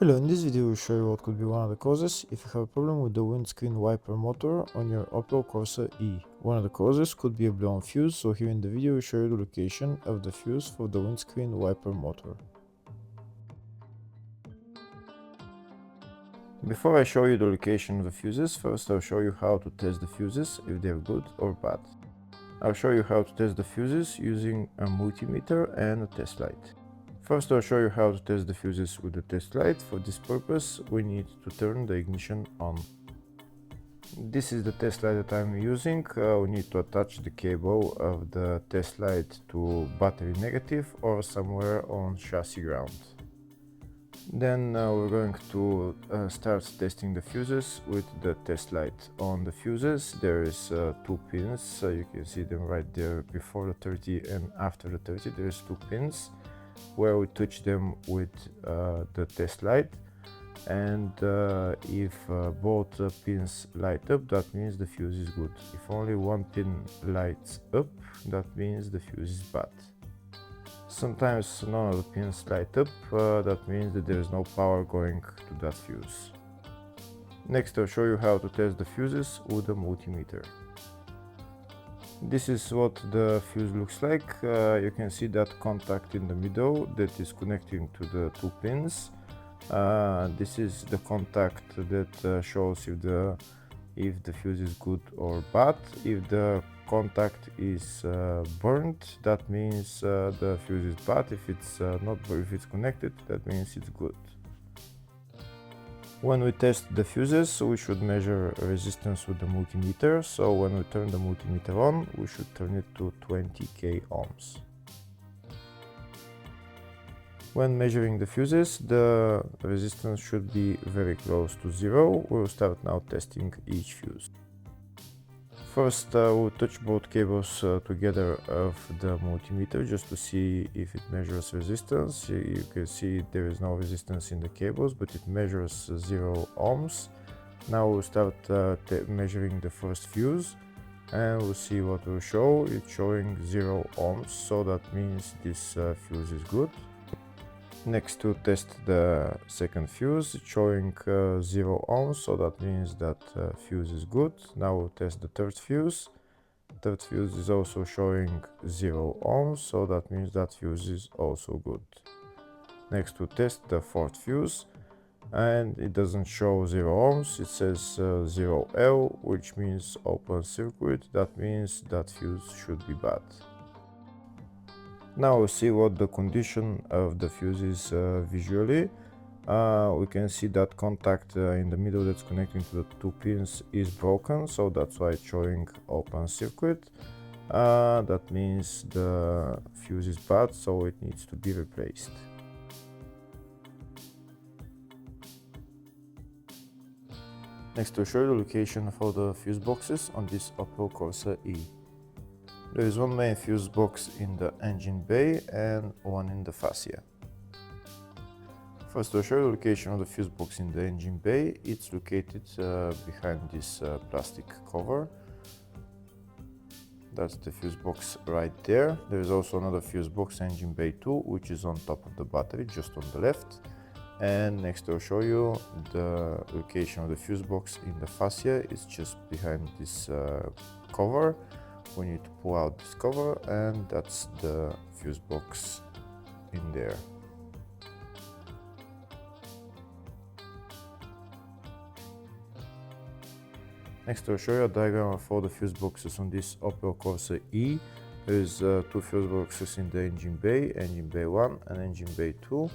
Hello, in this video we'll show you what could be one of the causes if you have a problem with the windscreen wiper motor on your Opel Corsa E. One of the causes could be a blown fuse, so here in the video we'll show you the location of the fuse for the windscreen wiper motor. Before I show you the location of the fuses, first I'll show you how to test the fuses, if they're good or bad. I'll show you how to test the fuses using a multimeter and a test light. First I'll show you how to test the fuses with the test light. For this purpose we need to turn the ignition on. This is the test light that I'm using. We need to attach the cable of the test light to battery negative or somewhere on chassis ground. Then we're going to start testing the fuses with the test light. On the fuses there is two pins, you can see them right there before the 30 and after the 30. There's two pins where we touch them with the test light, and if both pins light up, that means the fuse is good. If only one pin lights up, that means the fuse is bad. Sometimes none of the pins light up, that means that there is no power going to that fuse. Next I'll show you how to test the fuses with a multimeter. This is what the fuse looks like. You can see that contact in the middle that is connecting to the two pins. This is the contact that shows if the fuse is good or bad. If the contact is burnt, that means the fuse is bad. If it's not, if it's connected, that means it's good. When we test the fuses, we should measure resistance with the multimeter. So when we turn the multimeter on, we should turn it to 20k ohms. When measuring the fuses, the resistance should be very close to zero. We'll start now testing each fuse. First we'll touch both cables together of the multimeter just to see if it measures resistance. You can see there is no resistance in the cables, but it measures 0 ohms. Now we'll start measuring the first fuse, and we'll see what will show. It's showing 0 ohms, so that means this fuse is good. Next to test the second fuse, it's showing 0 ohms, so that means that fuse is good. Now we'll test the third fuse. Third fuse is also showing 0 ohms, so that means that fuse is also good. Next we'll test the fourth fuse, and it doesn't show 0 ohms, it says 0L, which means open circuit. That means that fuse should be bad. Now we'll see what the condition of the fuse is visually. We can see that contact in the middle that's connecting to the two pins is broken, so that's why it's showing open circuit. That means the fuse is bad, so it needs to be replaced. Next I'll show you the location for the fuse boxes on this Opel Corsa E. There is one main fuse box in the engine bay and one in the fascia. First I'll show you the location of the fuse box in the engine bay. It's located behind this plastic cover. That's the fuse box right there. There is also another fuse box, engine bay 2, which is on top of the battery, just on the left. And next I'll show you the location of the fuse box in the fascia. It's just behind this cover. We need to pull out this cover, and that's the fuse box in there. Next I'll show you a diagram of all the fuse boxes on this Opel Corsa E. There's two fuse boxes in the engine bay 1 and engine bay 2,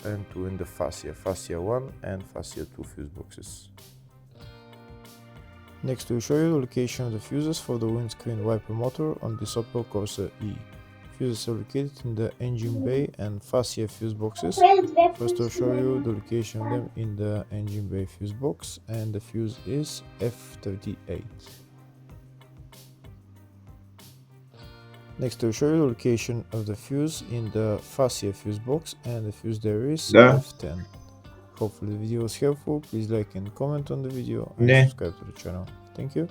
and two in the fascia 1 and fascia 2 fuse boxes. Next we'll show you the location of the fuses for the windscreen wiper motor on this Opel Corsa E. Fuses are located in the engine bay and fascia fuse boxes. First I'll show you the location of them in the engine bay fuse box, and the fuse is F38. Next I'll show you the location of the fuse in the fascia fuse box, and the fuse there is F10. Hopefully the video was helpful. Please like and comment on the video and subscribe to the channel. Thank you.